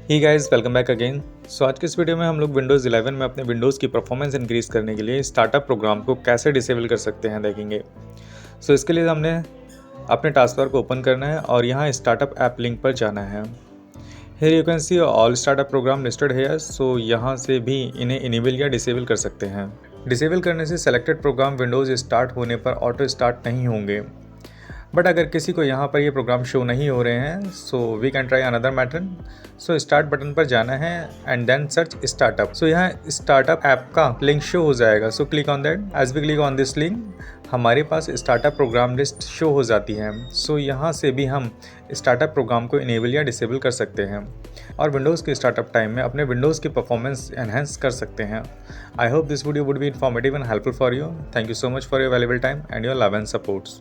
ही guys welcome back again. सो आज के इस वीडियो में हम लोग विंडोज़ 11 में अपने विंडोज़ की परफॉर्मेंस इंक्रीज़ करने के लिए स्टार्टअप प्रोग्राम को कैसे डिसेबल कर सकते हैं देखेंगे। सो इसके लिए हमने अपने टास्क बार को ओपन करना है और यहाँ स्टार्टअप ऐप लिंक पर जाना है। Here you can see all startup program listed here. So यहाँ से भी इन्हें इनेबल या डिसेबल कर सकते हैं। डिसेबल करने से सेलेक्टेड प्रोग्राम विंडोज़ स्टार्ट होने पर ऑटो स्टार्ट नहीं होंगे। बट अगर किसी को यहाँ पर ये प्रोग्राम शो नहीं हो रहे हैं so we can try another method. So start button पर जाना है and then search startup. So यहाँ स्टार्टअप ऐप का लिंक शो हो जाएगा। So click on that. As we click on this link हमारे पास स्टार्टअप प्रोग्राम लिस्ट शो हो जाती है। सो यहाँ से भी हम स्टार्टअप प्रोग्राम को इनेबल या डिसेबल कर सकते हैं और विंडोज़ के स्टार्टअप टाइम में अपने विंडोज़ की परफॉर्मेंस एनहेंस कर सकते हैं। I hope this video would be informative and helpful for you. Thank you so much for your valuable time and your love and supports.